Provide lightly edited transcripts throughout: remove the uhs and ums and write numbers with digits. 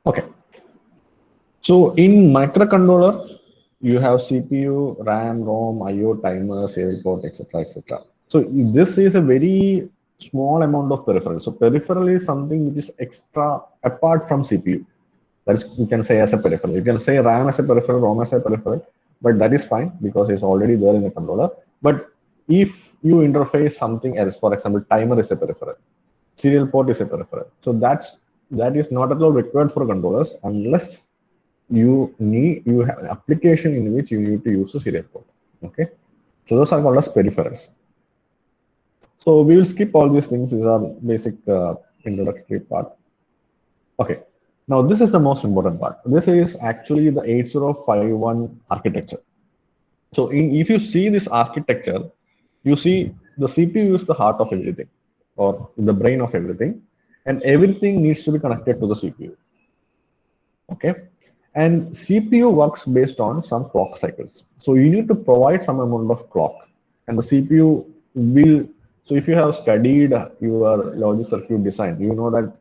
Okay. So in microcontroller, you have CPU, RAM, ROM, IO, timer, serial port, etc., etc. So this is a very small amount of peripheral. So peripheral is something which is extra apart from CPU. That is, you can say as a peripheral. You can say RAM as a peripheral, ROM as a peripheral, but that is fine because it's already there in the controller. But if you interface something else, for example, timer is a peripheral, serial port is a peripheral. So that is not at all required for controllers unless you have an application in which you need to use a serial port. Okay, so those are called as peripherals. So we will skip all these things. These are basic introductory part. Okay, now this is the most important part. This is actually the 8051 architecture. So if you see this architecture, you see the CPU is the heart of everything or the brain of everything, and everything needs to be connected to the CPU. Okay, and CPU works based on some clock cycles. So you need to provide some amount of clock, and the CPU will. So if you have studied your logic circuit design, you know that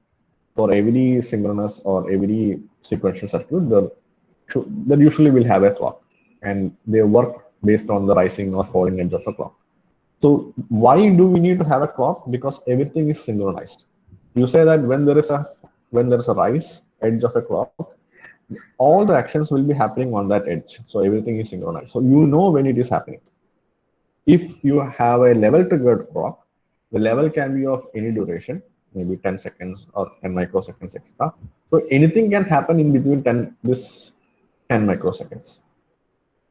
for every synchronous or every sequential circuit, there usually will have a clock, and they work based on the rising or falling edge of the clock. So why do we need to have a clock? Because everything is synchronized. You say that when there is a rise edge of a clock, all the actions will be happening on that edge. So everything is synchronized. So you know when it is happening. If you have a level triggered clock, the level can be of any duration, maybe 10 seconds or 10 microseconds extra. So anything can happen in between 10 microseconds.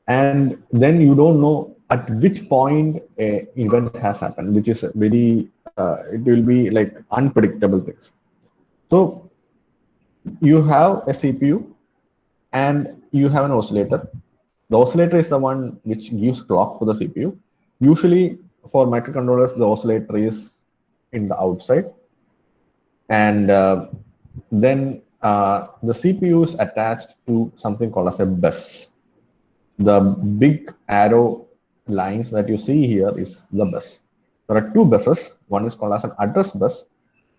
And then you don't know at which point a event has happened, which is it will be like unpredictable things. So you have a CPU and you have an oscillator. The oscillator is the one which gives clock to the CPU. Usually for microcontrollers, the oscillator is in the outside, and then the CPU is attached to something called as a bus. The big arrow lines that you see here is the bus. There are two buses. One is called as an address bus,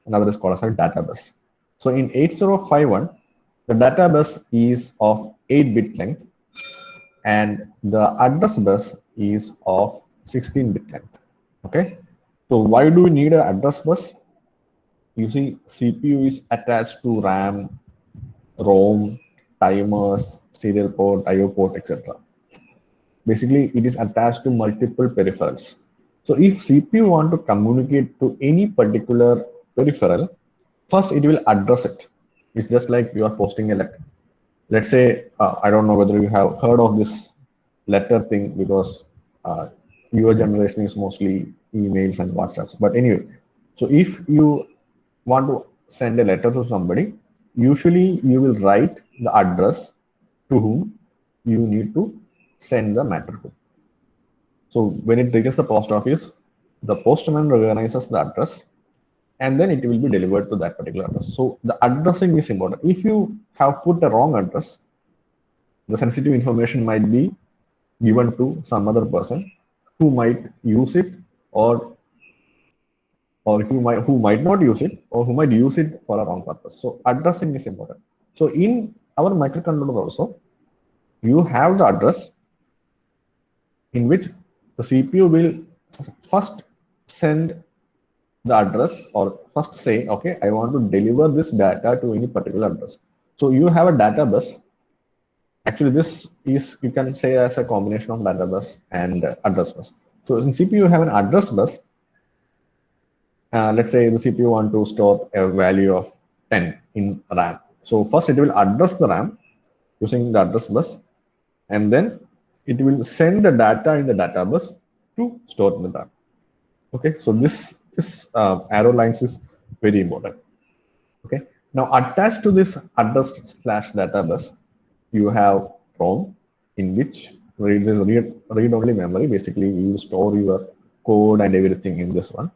another is called as a data bus. So in 8051, the data bus is of 8-bit length and the address bus is of 16-bit length. Okay, so why do we need an address bus? You see, CPU is attached to RAM, ROM, timers, serial port, IO port, etc. Basically, it is attached to multiple peripherals. So if CPU want to communicate to any particular peripheral, first it will address it. It's just like you are posting a letter. Let's say, I don't know whether you have heard of this letter thing because your generation is mostly emails and WhatsApps. But anyway, so if you want to send a letter to somebody, usually you will write the address to whom you need to send the matter to. So when it reaches the post office, the postman recognizes the address and then it will be delivered to that particular address. So the addressing is important. If you have put a wrong address, the sensitive information might be given to some other person who might use it or who might not use it or who might use it for a wrong purpose. So addressing is important. So in our microcontroller also, you have the address in which the CPU will first send the address or first say, okay, I want to deliver this data to any particular address. So you have a data bus. Actually, this is, you can say, as a combination of data bus and address bus. So in CPU, you have an address bus. Let's say the CPU want to store a value of 10 in RAM. So first it will address the RAM using the address bus, and then it will send the data in the data bus to store in the RAM. Okay, so this arrow lines is very important. Okay, now attached to this address slash data bus, you have ROM, in which reads is read-only memory. Basically, you store your code and everything in this one.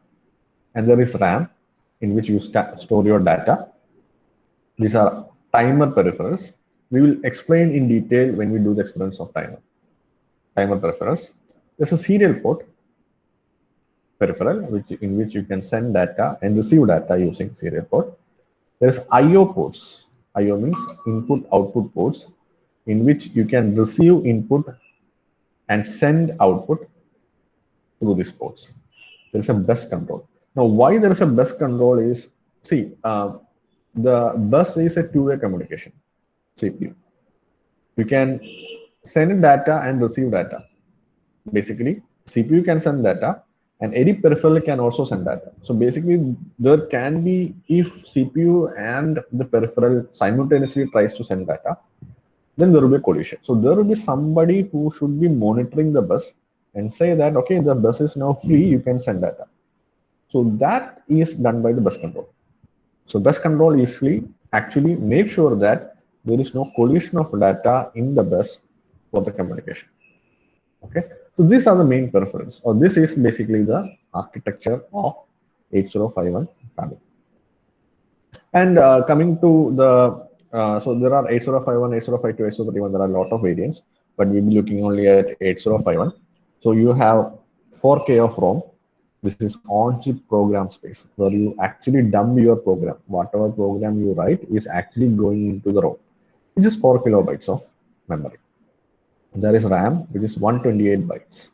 And there is RAM, in which you store your data. These are timer peripherals. We will explain in detail when we do the experiments of timer peripherals. There's a serial port peripheral, in which you can send data and receive data using serial port. There's IO ports. IO means input output ports, in which you can receive input and send output through these ports. There is a bus control. Now, why there is a bus control is, see, the bus is a two-way communication, CPU. You can send data and receive data. Basically, CPU can send data and any peripheral can also send data. So basically, there can be, if CPU and the peripheral simultaneously tries to send data, then there will be a collision. So there will be somebody who should be monitoring the bus and say that, okay, the bus is now free, you can send data. So that is done by the bus control. So bus control usually actually make sure that there is no collision of data in the bus for the communication. Okay, so these are the main preference, or this is basically the architecture of 8051 family. And coming to the, so there are 8051, 8052, 8031, there are a lot of variants, but we'll be looking only at 8051. So you have 4K of ROM. This is on-chip program space, where you actually dump your program. Whatever program you write is actually going into the ROM, which is 4 kilobytes of memory. There is RAM, which is 128 bytes.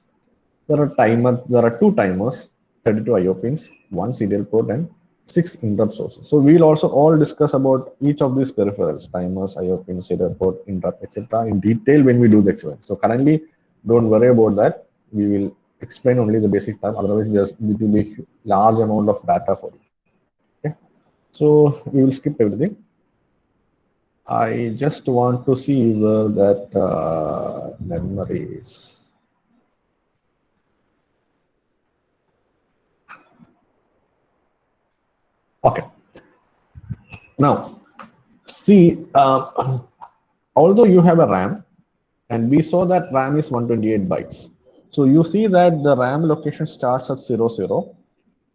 There are two timers, 32 IO pins, one serial port, and 6 interrupt sources. So we'll also all discuss about each of these peripherals, timers, IO pins, serial port, interrupt, etc. in detail when we do the experiment. So currently, don't worry about that. We will explain only the basic time. Otherwise, it will be large amount of data for you. Okay. So we will skip everything. I just want to see where that memory is. Okay. Now, see, although you have a RAM, and we saw that RAM is 128 bytes. So you see that the RAM location starts at 00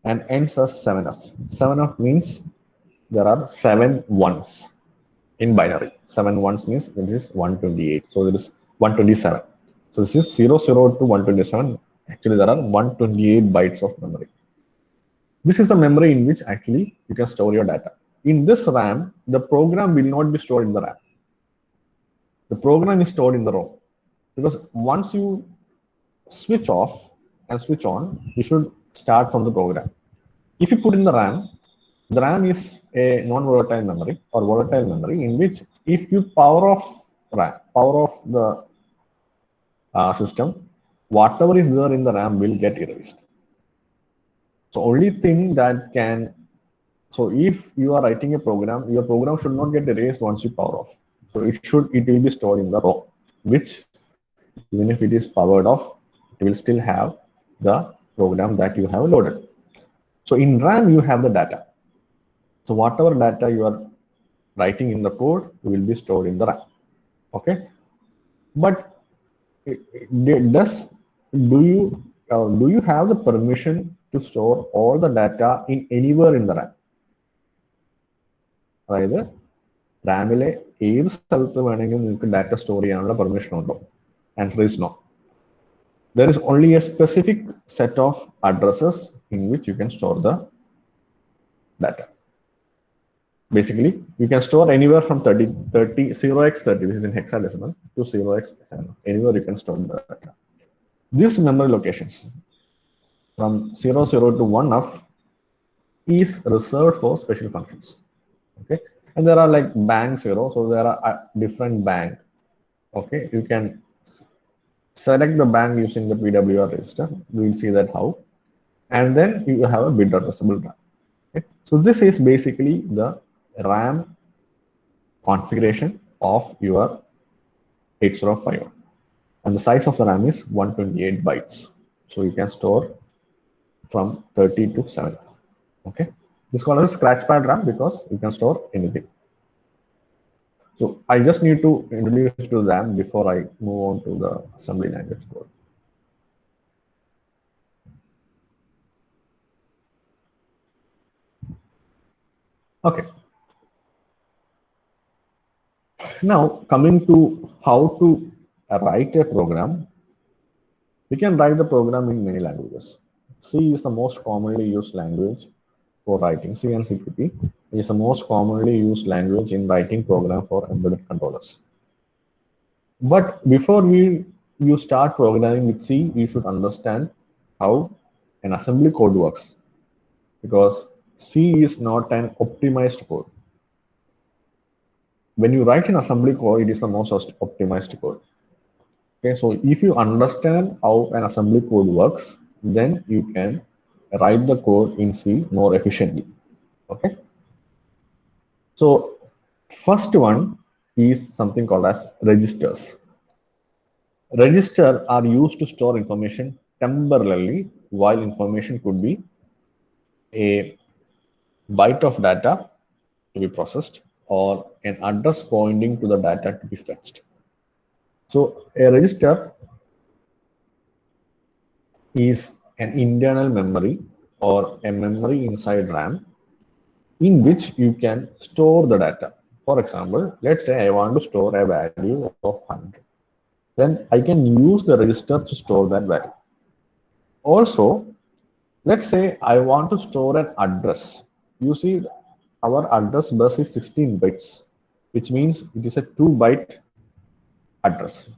and ends as 7F. 7F means there are 7 ones in binary. 7 ones means this is 128. So there is 127. So this is 00 to 127. Actually, there are 128 bytes of memory. This is the memory in which actually you can store your data. In this RAM, the program will not be stored in the RAM. The program is stored in the ROM, because once you switch off and switch on, you should start from the program. If you put in the RAM is a non-volatile memory or volatile memory, in which if you power off the system, whatever is there in the RAM will get erased. So only thing that can, so if you are writing a program, your program should not get erased once you power off. So it will be stored in the ROM, which even if it is powered off, it will still have the program that you have loaded. So in RAM, you have the data. So whatever data you are writing in the code will be stored in the RAM. Okay, but do you have the permission to store all the data in anywhere in the RAM? അതായത് റാമിലെ ഏത് സ്ഥലത്ത് വേണമെങ്കിലും നിങ്ങൾക്ക് data store ചെയ്യാനുള്ള permission ഉണ്ടോ? Answer is no. There is only a specific set of addresses in which you can store the data. Basically, you can store anywhere from 0x30, this is in hexadecimal, to 0x7. Anywhere you can store the data. These memory locations from 00 to 1F is reserved for special functions. Okay, and there are like bank 0, so there are different bank. Okay, you can select the bank using the PWR register. We will see that how. And then you have a bit addressable RAM. Okay? So this is basically the RAM configuration of your 8051. And the size of the RAM is 128 bytes. So you can store from 30 to 7. Okay. This one is scratchpad RAM because you can store anything. So I just need to introduce to them before I move on to the assembly language code. Okay. Now coming to how to write a program, we can write the program in many languages. C is the most commonly used language for writing, C and CPP. is the most commonly used language in writing program for embedded controllers. But before you start programming with C, you should understand how an assembly code works, because C is not an optimized code. When you write an assembly code, it is the most optimized code. Okay, so if you understand how an assembly code works, then you can write the code in C more efficiently. Okay, so first one is something called as registers. Registers are used to store information temporarily, while information could be a byte of data to be processed or an address pointing to the data to be fetched. So a register is an internal memory or a memory inside RAM in which you can store the data. For example, let's say I want to store a value of 100. Then I can use the register to store that value. Also, let's say I want to store an address. You see, our address bus is 16 bytes, which means it is a 2-byte address.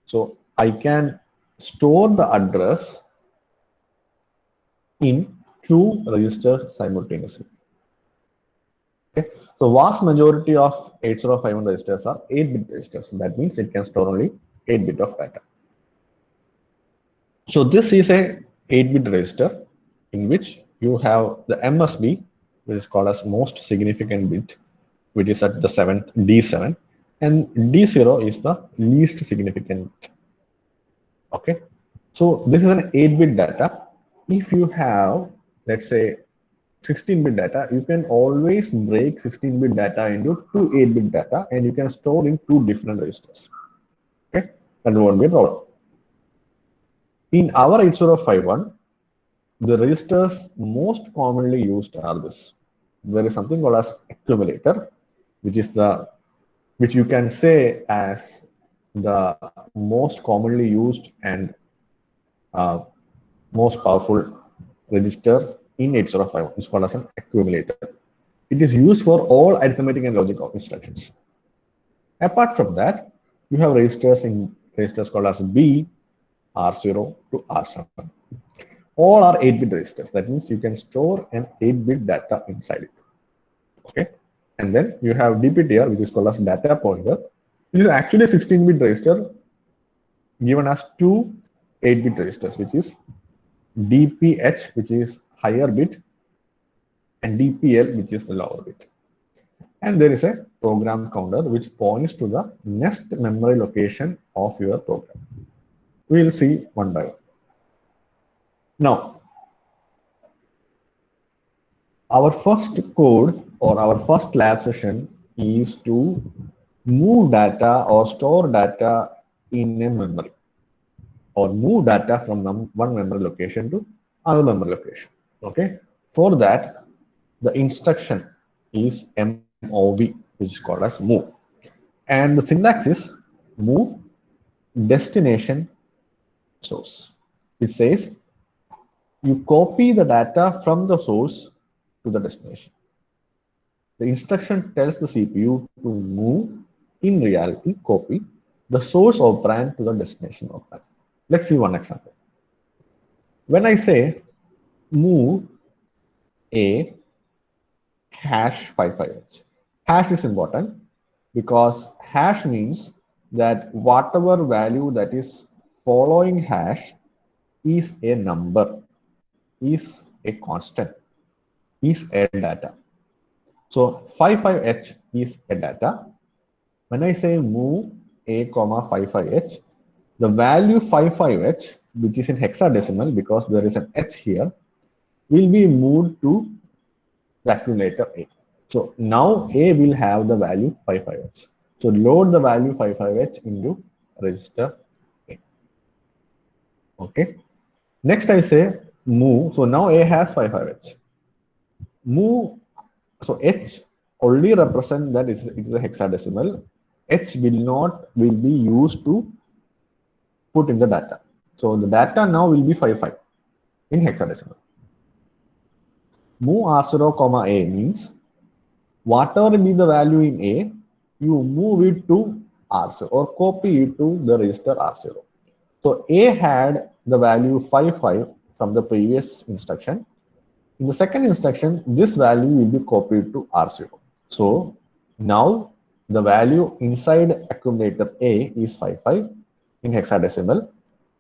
So I can store the address in 2 registers simultaneously. Okay. So vast majority of 8051 registers are 8-bit registers. That means it can store only 8-bit of data. So this is a 8-bit register in which you have the MSB, which is called as most significant bit, which is at the 7th D7, and D0 is the least significant. Okay, so this is an 8-bit data. If you have, let's say, 16-bit data, you can always break 16-bit data into 2 8-bit data, and you can store in 2 different registers. Okay, that won't be a problem. In our 8051, the registers most commonly used are this. There is something called as accumulator, which you can say as the most commonly used and most powerful register in 8051. It's called as an accumulator. It is used for all arithmetic and logic instructions. Apart from that, you have registers called as B, R0 to R7. All are 8-bit registers. That means you can store an 8-bit data inside it. Okay, and then you have DPTR, which is called as data pointer. It is actually a 16-bit register given as 2 8-bit registers, which is DPH, which is higher bit, and DPL, which is the lower bit. And there is a program counter which points to the next memory location of your program. We will see one by one. Now, our first code or our first lab session is to move data or store data in a memory, or move data from one memory location to another memory location. Okay, for that, the instruction is MOV, which is called as move, and the syntax is move destination source. It says you copy the data from the source to the destination. The instruction tells the CPU to move, in reality, copy the source operand to the destination operand. Let's see one example. When I say move a hash 55h, hash is important because hash means that whatever value that is following hash is a number, is a constant, is a data. So 55h is a data. When I say move a comma 55h, the value 55h, which is in hexadecimal because there is an h here, will be moved to the accumulator A. So now A will have the value 55h. So load the value 55h into register A. Okay. Next I say move. So now A has 55h. Move. So H only represent that it's a hexadecimal. H will be used to put in the data. So the data now will be 55 in hexadecimal. Move R0 comma A means whatever be the value in A, you move it to R0 or copy it to the register R0. So A had the value 55 from the previous instruction. In the second instruction, this value will be copied to R0. So now the value inside accumulator A is 55 in hexadecimal.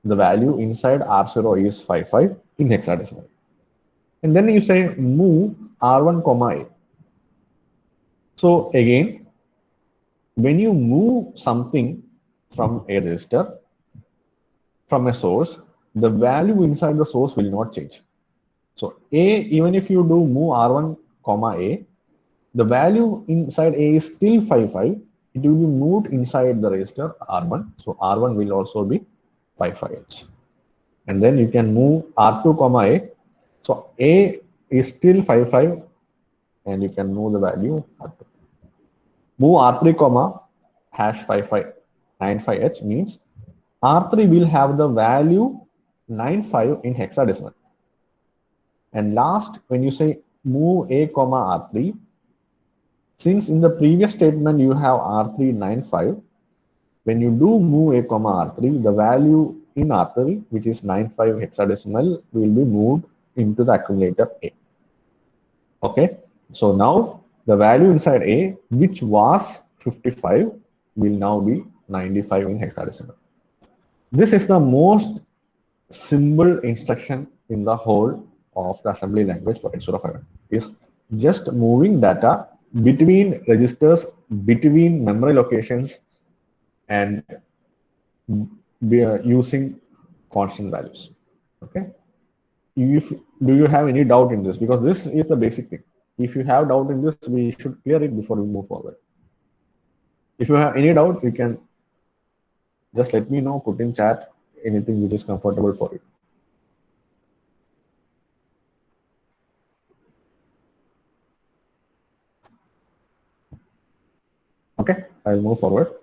The value inside R0 is 55 in hexadecimal. And then you say move R1 comma A. So again, when you move something from a register, from a source, the value inside the source will not change. So A, even if you do move R1 comma A, the value inside A is still 55. It will be moved inside the register R1. So R1 will also be 55H. And then you can move R2 comma A. So A is still 55 and you can move the value R2. Move R3 comma hash 5595H means R3 will have the value 95 in hexadecimal. And last, when you say move A comma R3, since in the previous statement you have R3 95, when you do move A comma R3, the value in R3, which is 95 hexadecimal, will be moved into the accumulator A. Okay, so now the value inside A, which was 55, will now be 95 in hexadecimal. This is the most simple instruction in the whole of the assembly language for 8051 is just moving data between registers, between memory locations, and we are using constant values. Okay. If do you have any doubt in this? Because this is the basic thing. If you have doubt in this, we should clear it before we move forward. If you have any doubt, you can just let me know, put in chat anything which is comfortable for you. Okay, I'll move forward.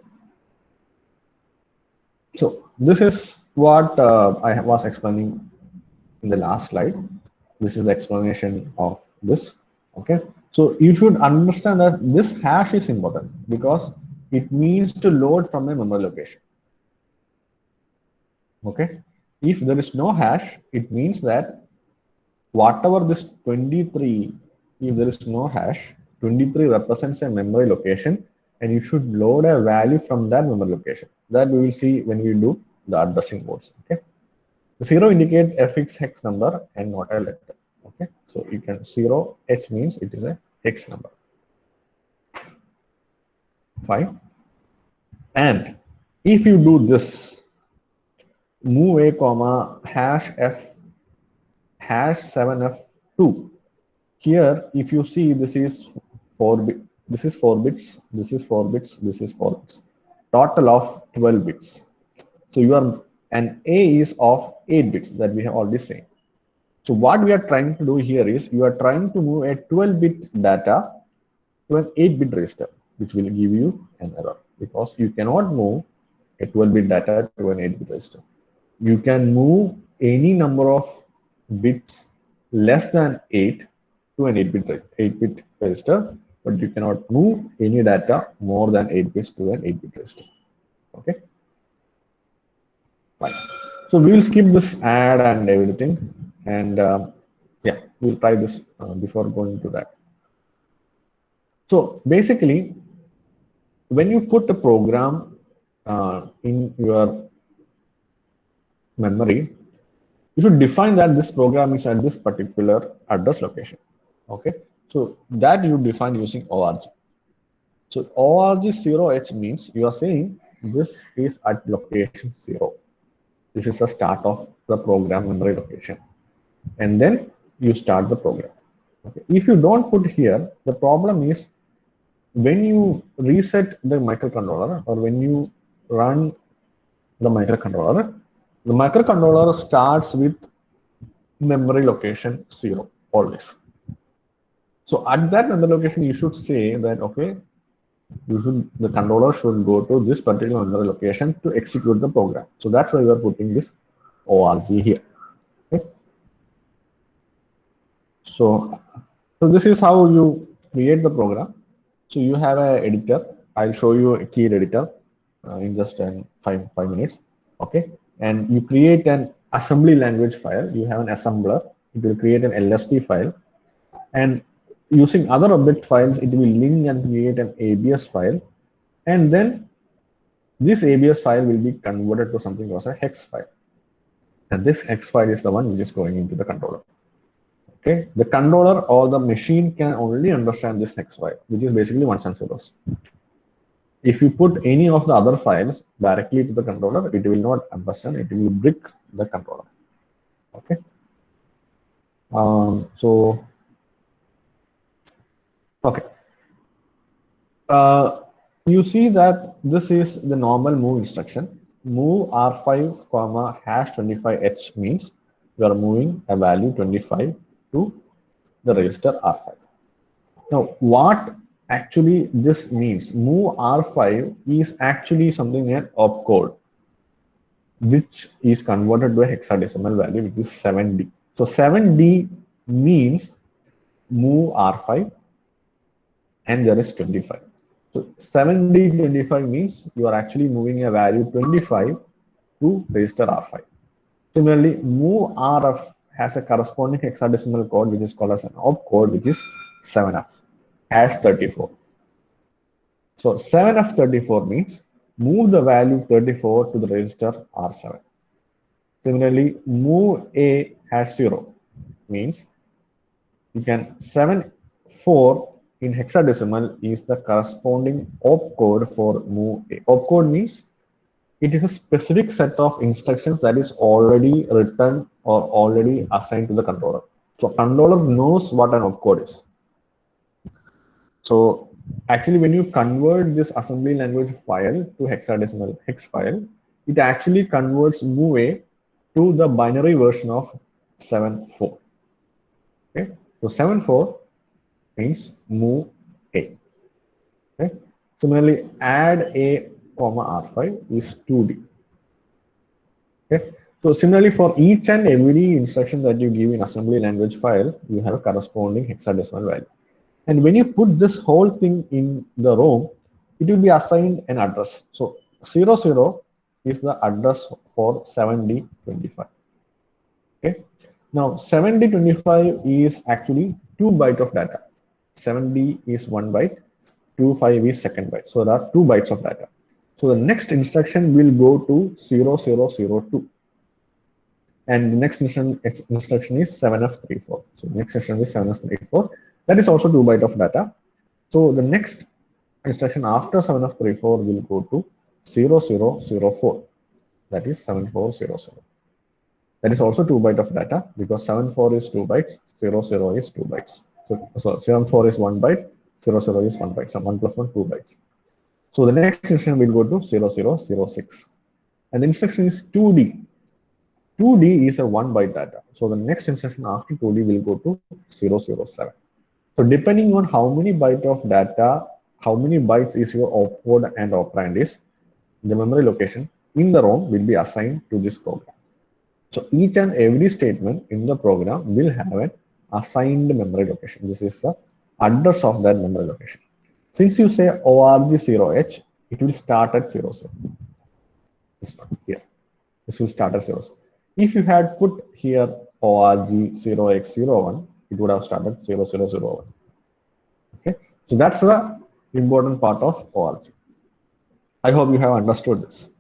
So this is what I was explaining in the last slide. This is the explanation of this. Okay, so you should understand that this hash is important because it means to load from a memory location. Okay, if there is no hash, it means that whatever this 23, if there is no hash, 23 represents a memory location and you should load a value from that memory location. That we will see when we do the addressing modes. Okay, the 0 indicate a fixed hex number and not a letter. Okay, so you can 0 H means it is a hex number. Fine. And if you do this, move A comma hash F hash 7F2. Here, if you see, this is 4 bit, this is 4 bits, this is 4 bits, this is 4 bits, total of 12 bits. So you are, and A is of 8 bits that we have already seen. So what we are trying to do here is you are trying to move a 12-bit data to an 8-bit register, which will give you an error because you cannot move a 12-bit data to an 8-bit register. You can move any number of bits less than 8 to an 8-bit register, but you cannot move any data more than 8 bits to an 8-bit register. Okay. Fine. So we will skip this add and everything, and yeah, we'll try this before going to that. So basically, when you put a program in your memory, you should define that this program is at this particular address location. Okay, so that you define using org. So org 0h means you are saying this is at location 0. This is the start of the program memory location, and then you start the program. Okay. If you don't put here, the problem is when you reset the microcontroller or when you run the microcontroller starts with memory location 0 always. So at that memory location, you should say that, okay, the controller should go to this particular memory location to execute the program. So that's why we are putting this org here. Okay. So So this is how you create the program. So you have an editor. I'll show you a key editor in just five minutes. Okay, and you create an assembly language file. You have an assembler. It will create an LST file, and using other object files, it will link and create an ABS file, and then this ABS file will be converted to something called a hex file. And this hex file is the one which is going into the controller. Okay, the controller or the machine can only understand this hex file, which is basically ones and zeros. If you put any of the other files directly to the controller, it will not understand, it will brick the controller. Okay. Okay. You see that this is the normal move instruction. Move R5, comma, #25H means we are moving a value 25 to the register R5. Now, what actually this means, move R5 is actually something an opcode, which is converted to a hexadecimal value, which is 7D. So 7D means move R5 and there is 25. So 7D25 means you are actually moving a value 25 to register R5. Similarly, move RF has a corresponding hexadecimal code which is called as an opcode, which is 7F #34. So 7F34 means move the value 34 to the register R7. Similarly, move A #0 means you can 7-4 in hexadecimal is the corresponding opcode for move A. Opcode means it is a specific set of instructions that is already written or already assigned to the controller. So controller knows what an opcode is. So actually when you convert this assembly language file to hexadecimal hex file, it actually converts move A to the binary version of 7-4. Okay, so 7-4 means move A. Okay, similarly add A comma R5 is 2D. Okay, so similarly for each and every instruction that you give in assembly language file, you have a corresponding hexadecimal value. And when you put this whole thing in the ROM, it will be assigned an address. So 00 is the address for 7D25. Okay. Now 7D25 is actually 2 bytes of data. 7D is 1 byte, 25 is second byte. So there are 2 bytes of data. So the next instruction will go to 0002. And the next instruction is 7F34. So the next instruction is 7F34. That is also 2 bytes of data. So the next instruction after 7F34 will go to 0004. That is 7400. That is also 2 bytes of data because 74 is 2 bytes, 00 is 2 bytes. So 74 is 1 byte, 00 is 1 byte. So 1 plus 1, 2 bytes. So the next instruction will go to 0006. And the instruction is 2D. 2D is a 1 byte data. So the next instruction after 2D will go to 007. So depending on how many bytes of data, how many bytes is your opcode and operand is, the memory location in the ROM will be assigned to this program. So each and every statement in the program will have an assigned memory location. This is the address of that memory location. Since you say org0h, it will start at 00. This one here. This will start at 00. If you had put here org0x01, it would have started 0001. Okay, so that's the important part of org. I hope you have understood this.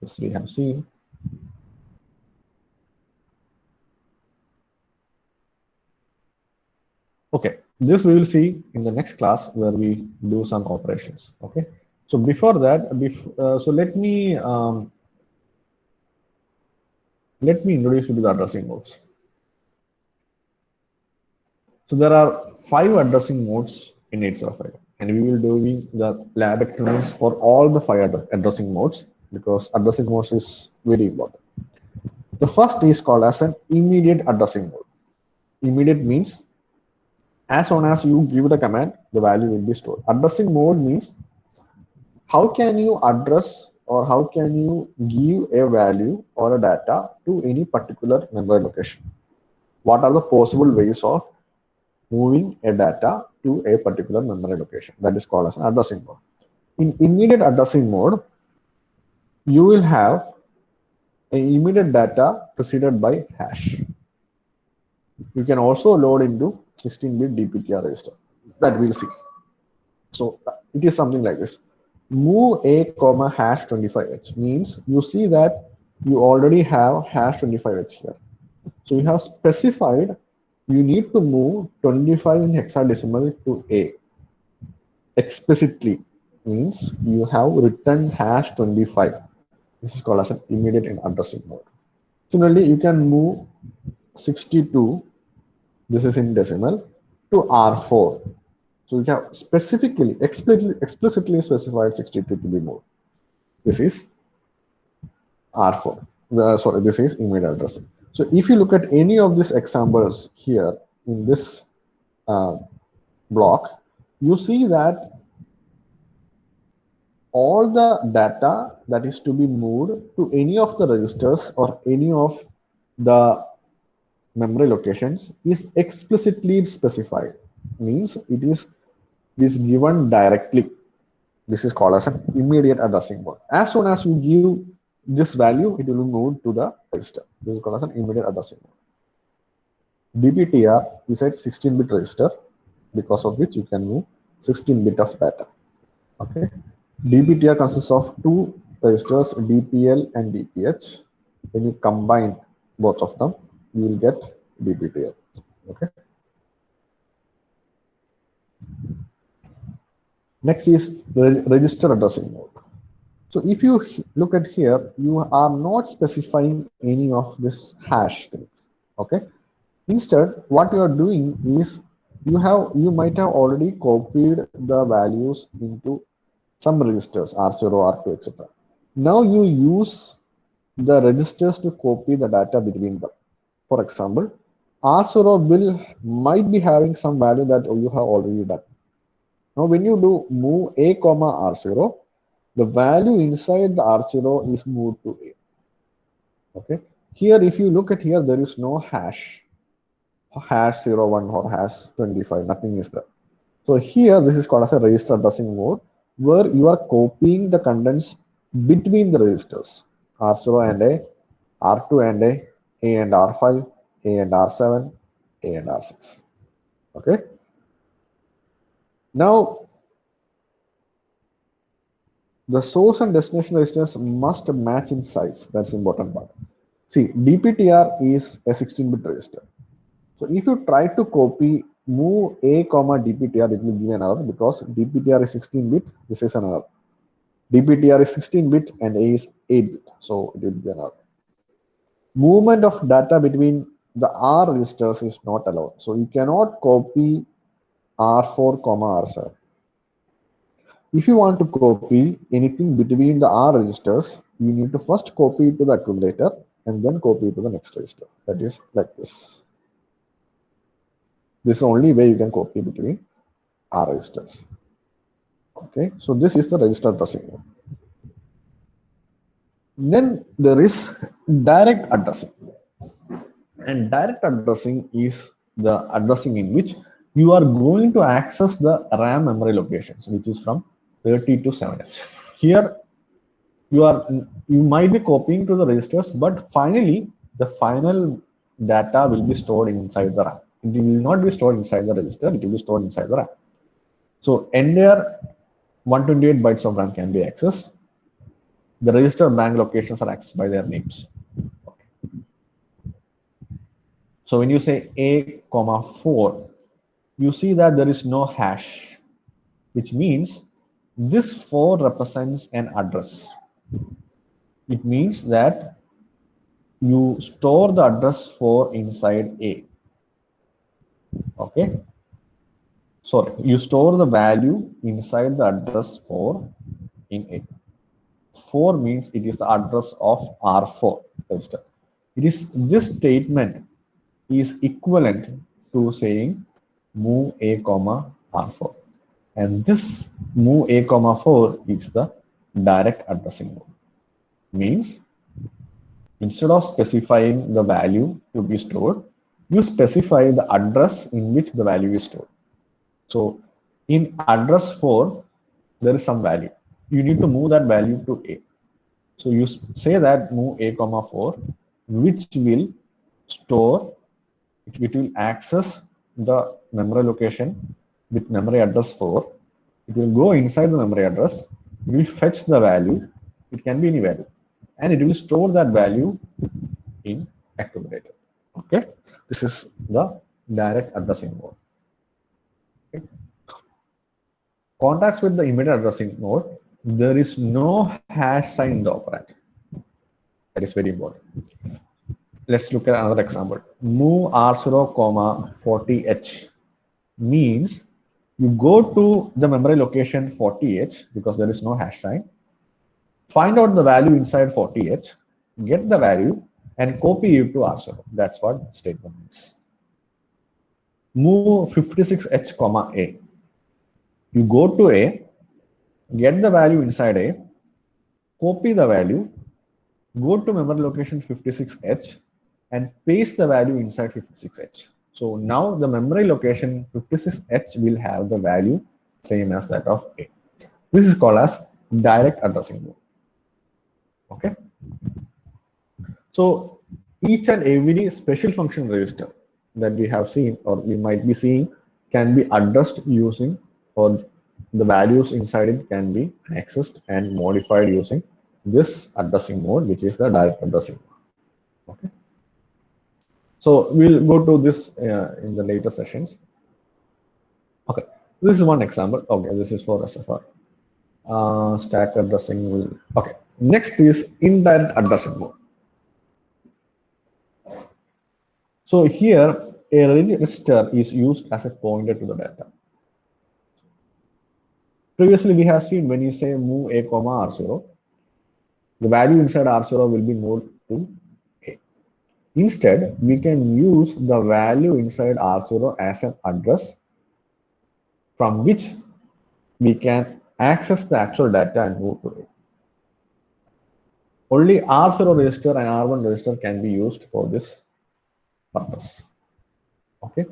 This we have seen. Okay, this we will see in the next class where we do some operations. Okay, so before that, so let me introduce you to the addressing modes. So there are 5 addressing modes in 8085, and we will do the lab experiments for all the 5 addressing modes because addressing modes is very important. The first is called as an immediate addressing mode. Immediate means as soon as you give the command, the value will be stored. Addressing mode means how can you address or how can you give a value or a data to any particular memory location? What are the possible ways of moving a data to a particular memory location? That is called as an addressing mode. In immediate addressing mode, you will have an immediate data preceded by hash. You can also load into 16-bit DPTR register. That we'll see. So it is something like this. Move a comma hash 25h means you see that you already have hash 25h here. So you have specified you need to move 25 in hexadecimal to A. Explicitly means you have written hash 25. This is called as an immediate addressing mode. Similarly, you can move 62, this is in decimal, to R4. So you have specifically, explicitly specified 62 to be moved. This is R4. Sorry, this is immediate addressing. So if you look at any of these examples here in this block, you see that all the data that is to be moved to any of the registers or any of the memory locations is explicitly specified. Means it is given directly. This is called as an immediate addressing mode. As soon as you give this value, it will move to the register. This is called as an immediate addressing mode. DPTR is a 16-bit register, because of which you can move 16-bit of data. Okay. DPTR consists of two registers, DPL and DPH. When you combine both of them, you will get DPTR. Okay. Next is register addressing mode. So if you look at here, you are not specifying any of this hash things. Okay. Instead, what you are doing is you might have already copied the values into some registers, R0, R2, etc. Now you use the registers to copy the data between them. For example, R0 might be having some value that you have already done. Now, when you do move a comma R0, the value inside the R0 is moved to A. Okay. Here, if you look at here, there is no hash 01 or hash 25, nothing is there. So here, this is called as a register addressing mode, where you are copying the contents between the registers, R0 and A, R2 and A and R5, A and R7, A and R6. Okay. Now, the source and destination registers must match in size. That's the important part. See, DPTR is a 16-bit register. So if you try to copy move a comma DPTR, it will give an error because DPTR is 16-bit. This is an error. DPTR is 16-bit and A is 8-bit. So it will be an error. Movement of data between the R registers is not allowed. So you cannot copy R4 comma R7. If you want to copy anything between the R registers, you need to first copy it to the accumulator and then copy it to the next register. That is like this. This is the only way you can copy between R registers. Okay, so this is the register addressing mode. Then there is direct addressing. And direct addressing is the addressing in which you are going to access the RAM memory locations, which is from 30 to 7H. Here you might be copying to the registers, but finally the final data will be stored inside the RAM. It will not be stored inside the register, it will be stored inside the RAM. So entire 128 bytes of RAM can be accessed. The register bank locations are accessed by their names. Okay. So when you say A comma 4, you see that there is no hash, which means this 4 represents an address. It means that you store the address 4 inside A. Okay. Sorry, you store the value inside the address 4 in A. 4 means it is the address of R4 register. It is this statement is equivalent to saying move A comma R4. And this move A comma 4 is the direct addressing mode. Means instead of specifying the value to be stored, you specify the address in which the value is stored. So in address 4, there is some value. You need to move that value to A. So you say that move A comma 4, which will store, it will access the memory location with memory address 4. It will go inside the memory address. It will fetch the value. It can be any value. And it will store that value in accumulator. Okay. This is the direct addressing mode. Okay. Contacts with the immediate addressing mode, there is no hash sign in the operand. That is very important. Let's look at another example. Move R0, 40H means you go to the memory location 40H because there is no hash sign. Find out the value inside 40H, get the value, and copy it to R0. That's what statement means. Move 56H, A. You go to A, get the value inside A, copy the value, go to memory location 56H, and paste the value inside 56H. So now the memory location 56H will have the value same as that of A. This is called as direct addressing mode. Okay. So each and every special function register that we have seen or we might be seeing can be addressed using, or the values inside it can be accessed and modified using this addressing mode, which is the direct addressing mode. Okay. So we'll go to this in the later sessions. Okay, this is one example. Okay, this is for SFR. Stack addressing will. Okay, next is indirect addressing mode. So here a register is used as a pointer to the data. Previously we have seen when you say move A comma R0, the value inside R0 will be moved to A. Instead, we can use the value inside R0 as an address from which we can access the actual data and move to it. Only R0 register and R1 register can be used for this purpose. Okay,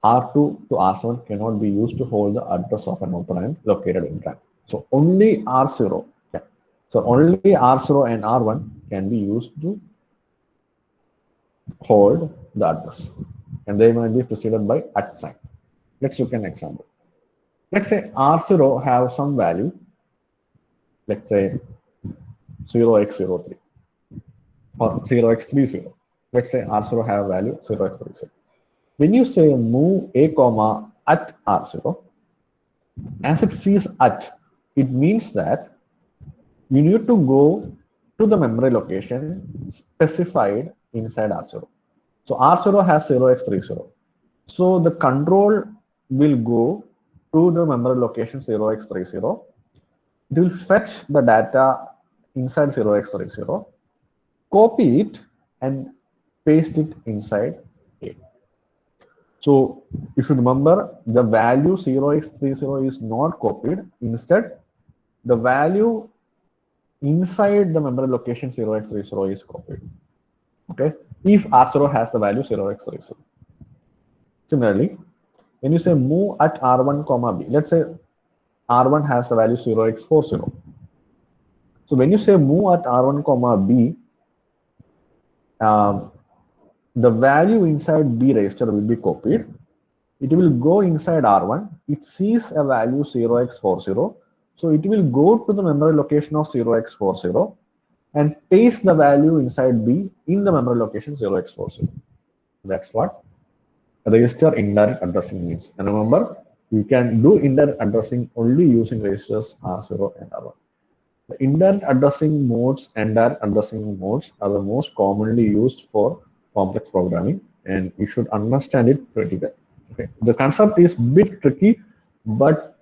R2 to R7 cannot be used to hold the address of an operand located in RAM. So only R0. Yeah. So only R0 and R1 can be used to hold the address, and they might be preceded by @ sign. Let's look at an example. Let's say R0 have some value, let's say 0x03 or 0x30. Let's say R0 have value 0x30. When you say move A comma at R0, as it sees at, it means that you need to go to the memory location specified inside R0. So R0 has 0x30. So the control will go to the memory location 0x30. It will fetch the data inside 0x30, copy it, and paste it inside A. So you should remember the value 0x30 is not copied. Instead, the value inside the memory location 0x30 is copied. Okay, if R0 has the value 0x30. Similarly, when you say move at R1 comma B, let's say R1 has the value 0x40. So when you say move at R1 comma B, the value inside B register will be copied. It will go inside R1. It sees a value 0x40. So it will go to the memory location of 0x40 and paste the value inside B in the memory location 0x40. That's what register indirect addressing means. And remember, you can do indirect addressing only using registers R0 and R1. The indirect addressing modes and direct addressing modes are the most commonly used for complex programming, and you should understand it pretty well. Okay. The concept is a bit tricky, but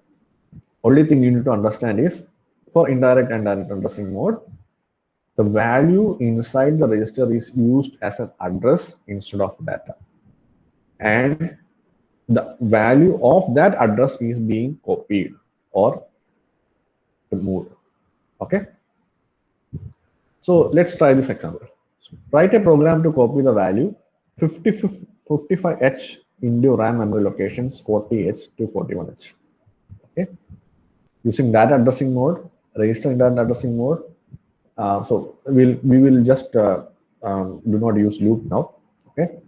only thing you need to understand is for indirect and direct addressing mode, the value inside the register is used as an address instead of data, and the value of that address is being copied or moved. Okay. So let's try this example. So write a program to copy the value 55H into RAM memory locations 40H to 41H. Okay, using data addressing mode, register in data addressing mode. So we will just do not use loop now. Okay,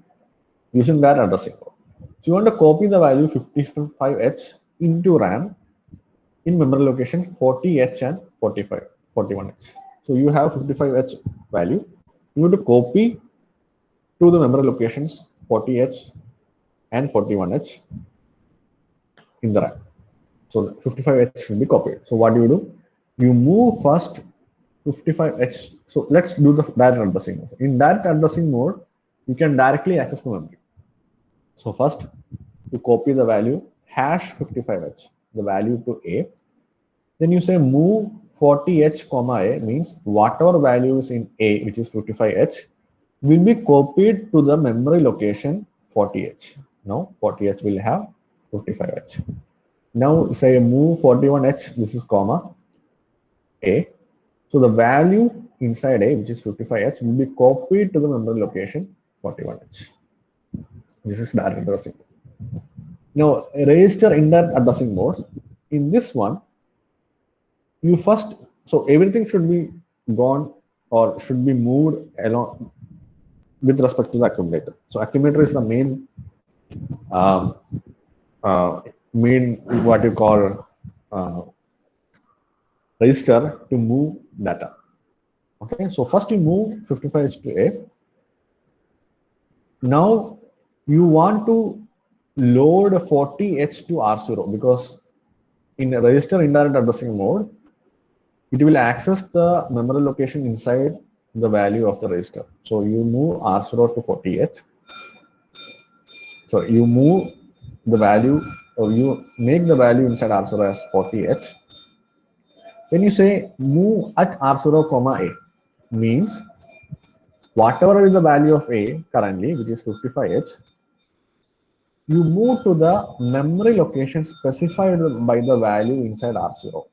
using data addressing mode. So you want to copy the value 55H into RAM in memory location 40H and 41H. So you have 55H value. You need to copy to the memory locations 40H and 41H in the RAM. So 55H should be copied. So what do? You move first 55H. So let's do the direct addressing mode. In direct addressing mode, you can directly access the memory. So first, you copy the value hash 55H, the value to A. Then you say move 40H comma A, means whatever values in A, which is 55H, will be copied to the memory location 40H. Now 40H will have 55H. Now say move 41H, this is comma A. So the value inside A, which is 55H, will be copied to the memory location 41H. This is direct addressing. Now register indirect addressing mode. In this one, you first, so everything should be gone or should be moved along with respect to the accumulator. So accumulator is the main what you call register to move data. Okay, so first you move 55H to A. Now you want to load 40H to R0 because in a register indirect addressing mode, it will access the memory location inside the value of the register. So you move R0 to 40H. So you move the value, or you make the value inside R0 as 40H. Then you say move at R0 comma A, means whatever is the value of A currently, which is 55H, you move to the memory location specified by the value inside R0.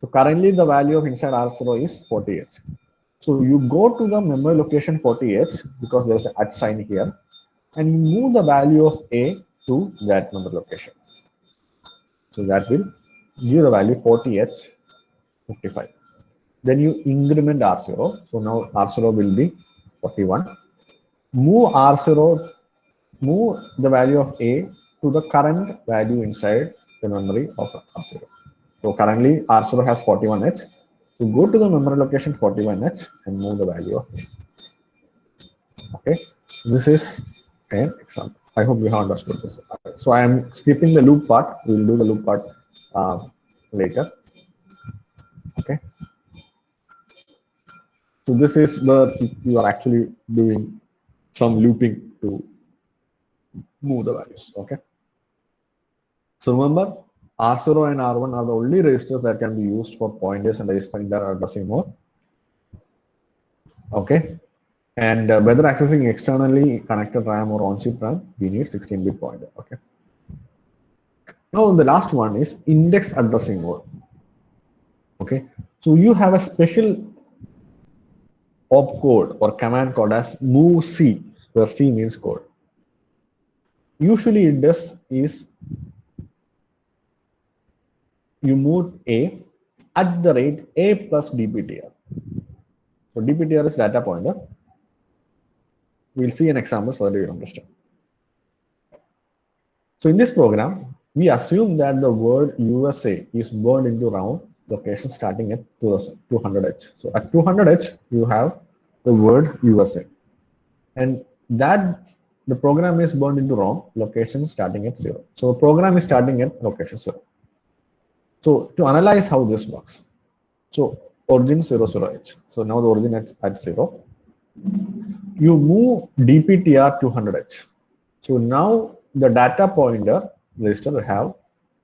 So currently the value of inside R0 is 40H. So you go to the memory location 40H because there is an at sign here, and you move the value of A to that memory location. So that will give the value 40H 55. Then you increment R0. So now R0 will be 41. Move R0, move the value of A to the current value inside the memory of R0. So currently R0 has 41H. So go to the memory location 41H and move the value of A. Okay, this is an example. I hope you have understood this. So I am skipping the loop part. We will do the loop part later. Okay. So this is where you are actually doing some looping to move the values. Okay. So remember, R0 and R1 are the only registers that can be used for pointers and register in their addressing mode. Okay. And whether accessing externally connected RAM or on-chip RAM, we need 16-bit pointer. Okay. Now the last one is indexed addressing mode. Okay. So you have a special opcode or command code as movec, where C means code. Usually it does is you move A at the rate A plus DPTR. So DPTR is data pointer. We'll see an example so that you understand. So in this program, we assume that the word USA is burned into round location starting at 200H. So at 200H, you have the word USA. And that the program is burned into ROM location starting at 0. So the program is starting at location 0. So to analyze how this works, so origin 00H. So now the origin at 0. You move DPTR 200H. So now the data pointer register will have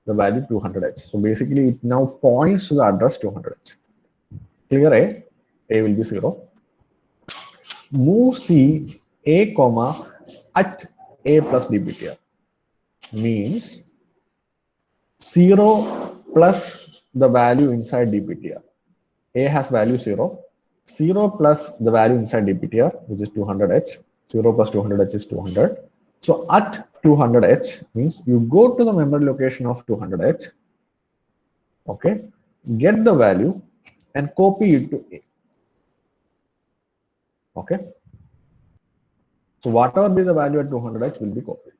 the value 200H. So basically it now points to the address 200H. Clear A? A will be 0. Move C A comma at A plus DPTR means 0 plus the value inside DPTR. A has value 0. 0 plus the value inside dptr, which is 200h. 0 plus 200h is 200. So at 200h means you go to the memory location of 200h, okay, get the value and copy it to A. Okay. So whatever be the value at 200h will be copied.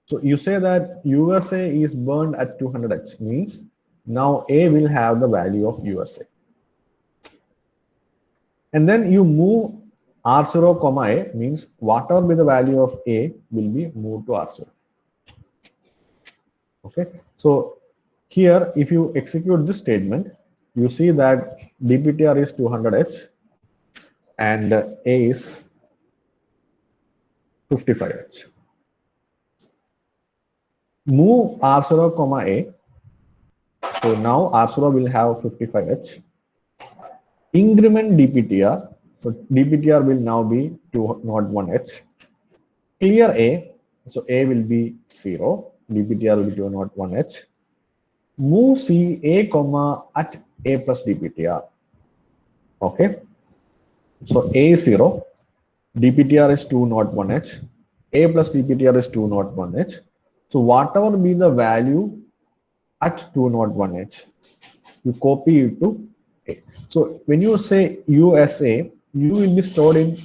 So you say that USA is burned at 200h means now A will have the value of USA. And then you move R0 comma A means whatever be the value of A will be moved to R0. Okay. So here, if you execute this statement, you see that dptr is 200h and A is 55h. Move R0 comma A. So now R0 will have 55h. Increment dptr. So dptr will now be 201h. Clear A. So A will be 0. dptr will be 201h. Move C A comma at A plus dptr. Okay. So A is 0. dptr is 201h. A plus dptr is 201h. So whatever be the value at 201h, you copy it to A. So when you say USA, U will be stored in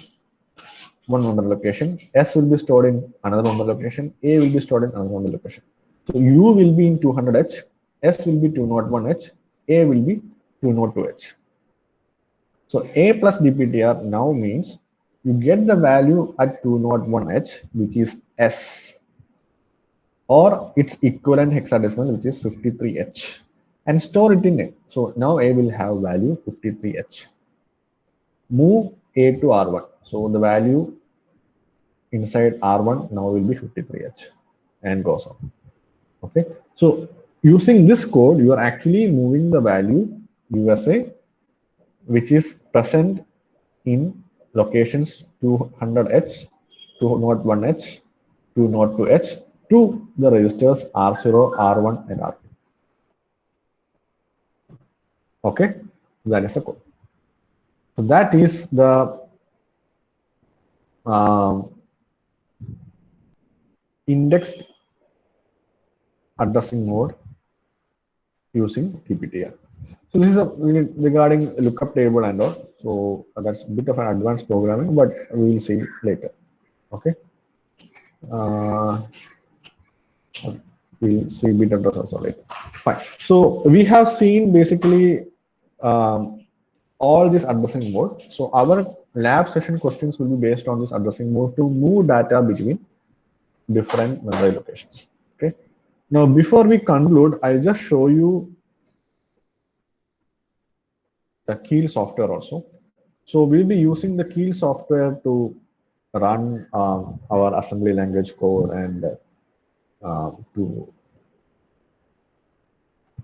one memory location, S will be stored in another memory location, A will be stored in another memory location. So U will be in 200h, S will be 201h, A will be 202h. So A plus dptr now means you get the value at 201h, which is S, or its equivalent hexadecimal, which is 53h, and store it in A. So now A will have value 53h. Move A to R1. So the value inside R1 now will be 53h and goes on. Okay. So using this code, you are actually moving the value USA, which is present in locations 200h, 201h, 202h to the registers R0, R1, and R2. Okay, that is the code. So that is the indexed addressing mode using dptr. So this is regarding lookup table and all. So that's a bit of an advanced programming, but we will see later. Okay. We'll see bit address also later. Fine. So we have seen basically all this addressing mode. So our lab session questions will be based on this addressing mode to move data between different memory locations. Okay. Now, before we conclude, I'll just show you the Keel software also. So we'll be using the Keel software to run our assembly language code and to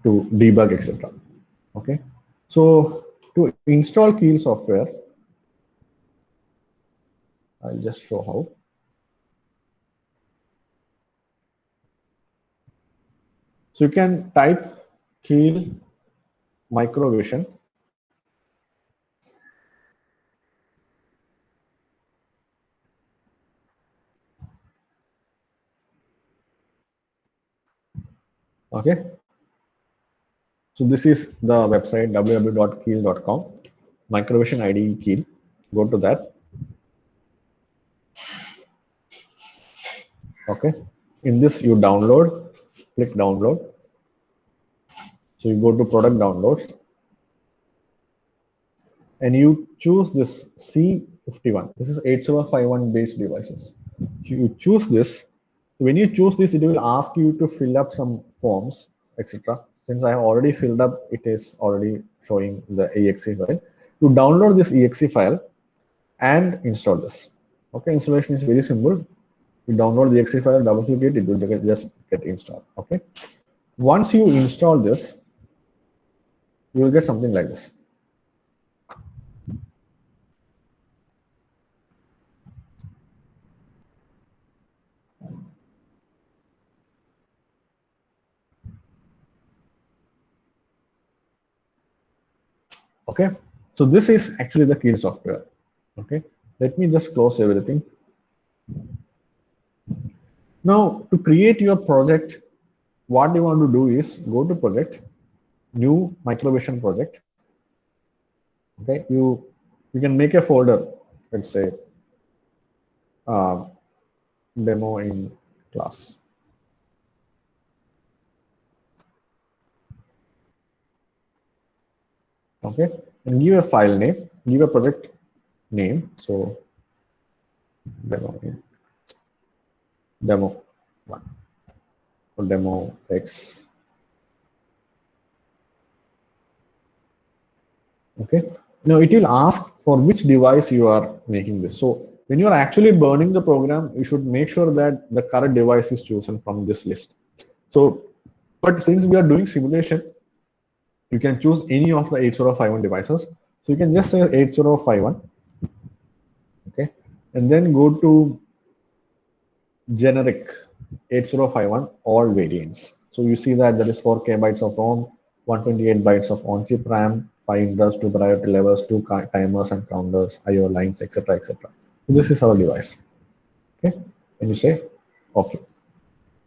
debug, etc. Okay. So to install Keel software, I'll just show how. So you can type Keel Microvision. Okay. So this is the website www.keel.com. Microvision IDE Keel. Go to that. Okay. In this, you download. Click download. So you go to product downloads. And you choose this C51. This is 8751 based devices. You choose this. When you choose this, it will ask you to fill up some forms, etc. Since I have already filled up, it is already showing the exe file. You download this exe file and install this. Okay, installation is very simple. You download the exe file, double click it, it will just get installed. Okay. Once you install this, you will get something like this. Okay, So this is actually the kill software. Okay, let me just close everything. Now to create your project, what you want to do is go to project, new Microvision project. Okay, you can make a folder, let's say uh, demo in class. Okay, and give a file name, give a project name. So demo one or demo X. Okay, now it will ask for which device you are making this. So when you are actually burning the program, you should make sure that the correct device is chosen from this list. So, but since we are doing simulation, you can choose any of the 8051 devices. So you can just say 8051. Okay, and then go to generic 8051 all variants. So you see that there is 4K bytes of ROM, 128 bytes of on-chip RAM, 5 inders, 2 priority levels, 2 timers and counters, IO lines, etc., etc. So this is our device. Okay, and you say okay.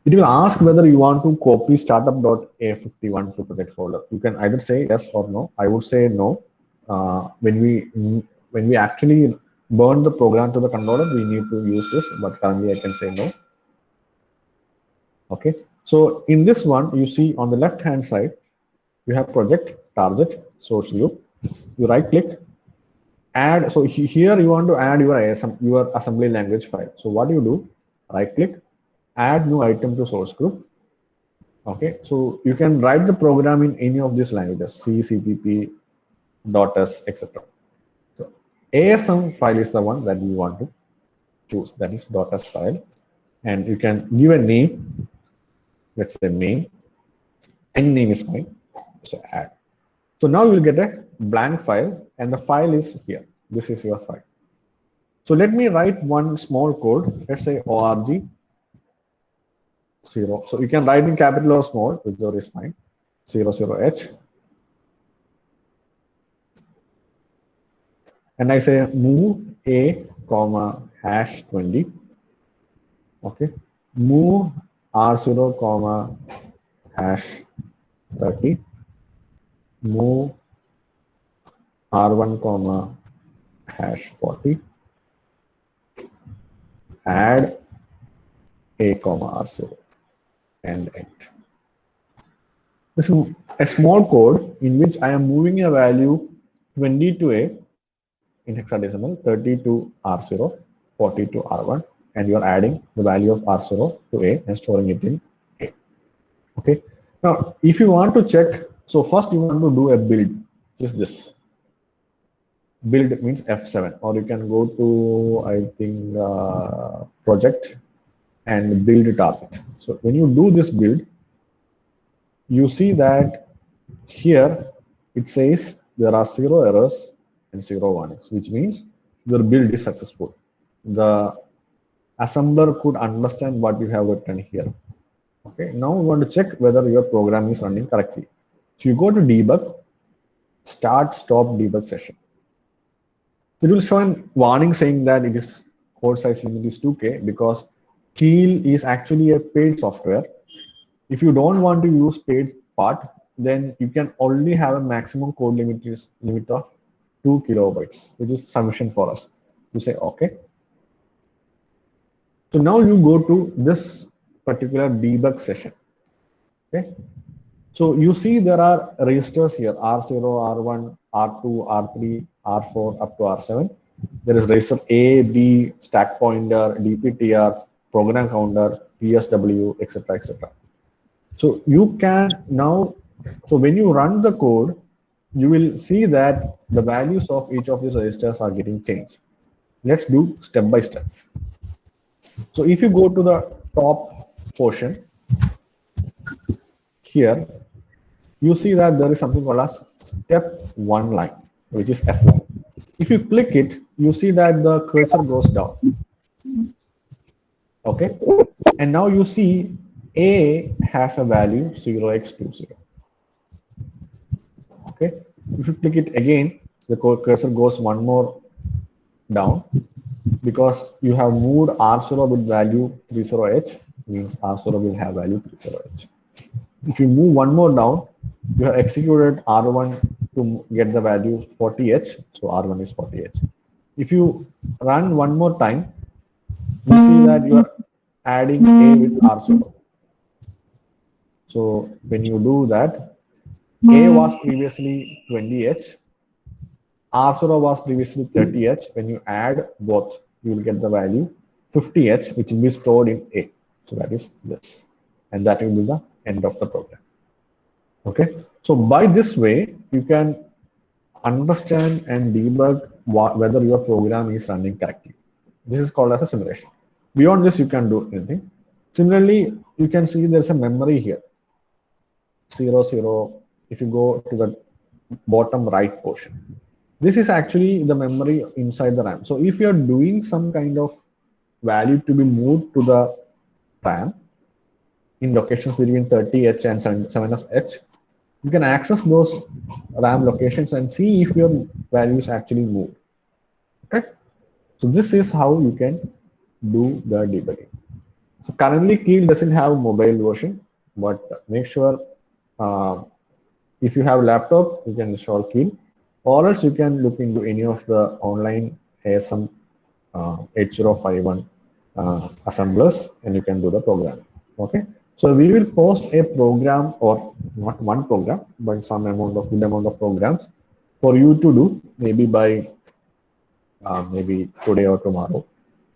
It will ask whether you want to copy startup.a51 to project folder. You can either say yes or no. I would say no. When we actually burn the program to the controller, we need to use this, but currently I can say no. Okay, so in this one, you see on the left hand side, you have project, target, source group. You right click, add. So here you want to add your assembly language file. So what you do, right click, add new item to source group. Okay, so you can write the program in any of these languages, C, CPP, .s, etc. So ASM file is the one that you want to choose, that is .s file, and you can give a name, let's say main, any name is fine, so add. So now you'll get a blank file, and the file is here. This is your file. So let me write one small code, let's say org 0. So you can write in capital or small, whichever is fine. 00h. And I say move a comma hash 20. Okay. Move r0 comma hash 30. Move r1 comma hash 40. Add a comma r0 and end. This is a small code in which I am moving a value 20 to a in hexadecimal, 30 to r0, 40 to r1, and you are adding the value of r0 to a and storing it in a. Okay. Now, if you want to check, so first you want to do a build, just this. Build means F7, or you can go to, I think, project and build target. So when you do this build, you see that here it says there are 0 errors and 0 warnings, which means your build is successful. The assembler could understand what you have written here. Okay, now we want to check whether your program is running correctly. So you go to debug, start stop debug session. It will show a warning saying that it is code size limit is 2K because Keel is actually a paid software. If you don't want to use paid part, then you can only have a maximum code limit of 2 kilobytes, which is sufficient for us. You say okay. So now you go to this particular debug session. Okay. So you see there are registers here, R0, R1, R2, R3, R4 up to R7. There is register A, B, stack pointer, DPTR, program counter, PSW, etc., etc. So you can now, so when you run the code, you will see that the values of each of these registers are getting changed. Let's do step by step. So if you go to the top portion, here, you see that there is something called as step 1 line, which is F1. If you click it, you see that the cursor goes down. Okay, and now you see A has a value 0x20. Okay, if you click it again, the cursor goes one more down, because you have moved R0 with value 30H, means R0 will have value 30H. If you move one more down, you have executed R1 to get the value 40H, so R1 is 40H. If you run one more time, you see that you are adding A with R0. So when you do that, A was previously 20H, R0 was previously 30H. When you add both, you will get the value 50H, which will be stored in A. So that is this, and that will be the end of the program. Okay, so by this way, you can understand and debug whether your program is running correctly. This is called as a simulation. Beyond this, you can do anything. Similarly, you can see there's a memory here, 00. If you go to the bottom right portion, this is actually the memory inside the RAM. So if you're doing some kind of value to be moved to the RAM in locations between 30H and 7H, you can access those RAM locations and see if your values actually move. Okay, so this is how you can do the debugging. So currently Keel doesn't have mobile version, but make sure if you have laptop, you can install Keel, or else you can look into any of the online ASM 8051 assemblers, and you can do the programming. Okay, so we will post a program, or not one program, but some good amount of programs for you to do, maybe by maybe today or tomorrow,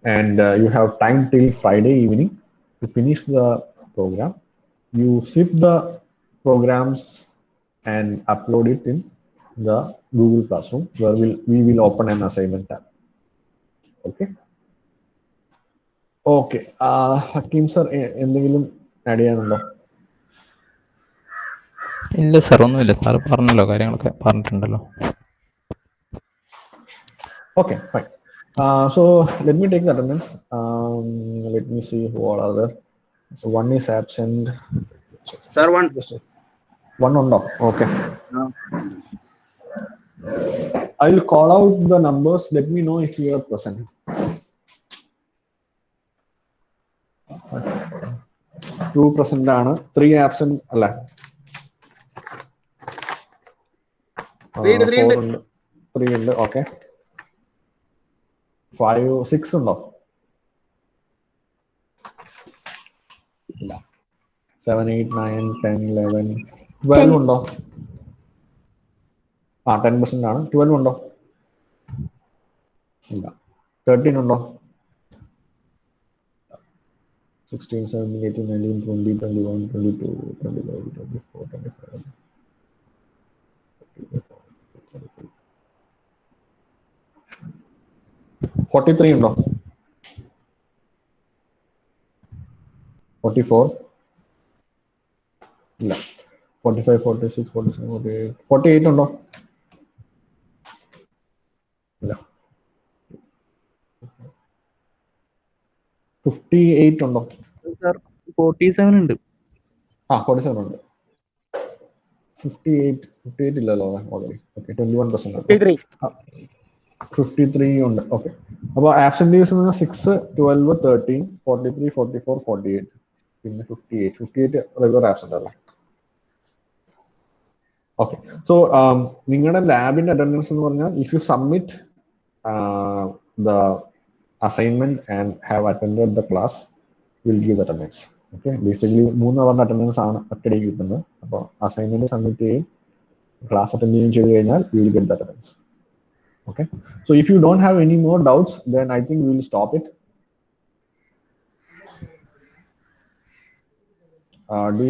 and you have time till Friday evening to finish the program. You zip the programs and upload it in the Google Classroom, where we will open an assignment tab. Okay. Okay. Hakim sir, എന്തെങ്കിലും add ചെയ്യാനുണ്ടോ? ഇല്ല sir, ഒന്നുമില്ല. Sir പറഞ്ഞല്ലോ, കാര്യങ്ങളൊക്കെ പറഞ്ഞിട്ടുണ്ടല്ലോ. Okay, fine. So let me take the attendance. Let me see who all are there. So one is absent. Sir, one. One on top. Okay. No. I will call out the numbers. Let me know if you are present. 2 present ആണ്, 3 absent അല്ല. 4 ഉണ്ട്, 3 ഉണ്ട്. Okay. 5, 6 ഉണ്ടോ? ഇല്ല. 7, 8, 9, 10, 11, 12 ഉണ്ടോ? 10% ആണ്. 12 ഉണ്ടോ? ഇല്ല. 13 ഉണ്ടോ? 16, 17, 18, 19, 20, 21, 22, 23, 24, 25. 43 ഉണ്ടോ? 44 ഇല്ല. 45, 46, 47, 48. 48 ഉണ്ടോ? ഇല്ല. 58 ഉണ്ടോ? 47 ഉണ്ട്. 47 ഉണ്ട്. 58 ഇല്ലല്ലോ ഓൾറെഡി. ഓക്കെ, 21%. 53 ഉണ്ട്. ഓക്കെ, അപ്പോൾ ആബ്സെന്റീസ് 6, 12, 13, 43, 44, 48, പിന്നെ 58 റെഗുലർ ആബ്സെന്റ് അല്ലേ? ഓക്കെ, സോ നിങ്ങളുടെ ലാബിന്റെ അറ്റൻഡൻസ് എന്ന് പറഞ്ഞാൽ, if you submit the assignment and have attended the class, will give the attendance. Okay, basically 3 അവറിന്റെ അറ്റൻഡൻസ് ആണ് ഒറ്റയടിക്ക് കിട്ടുന്നത്. അപ്പോൾ അസൈൻമെന്റ് സബ്മിറ്റ് ചെയ്യും, ക്ലാസ് അറ്റൻഡ് ചെയ്യുകയും ചെയ്ത് കഴിഞ്ഞാൽ will get the attendance. Okay, so if you don't have any more doubts, then I think we will stop it. Do you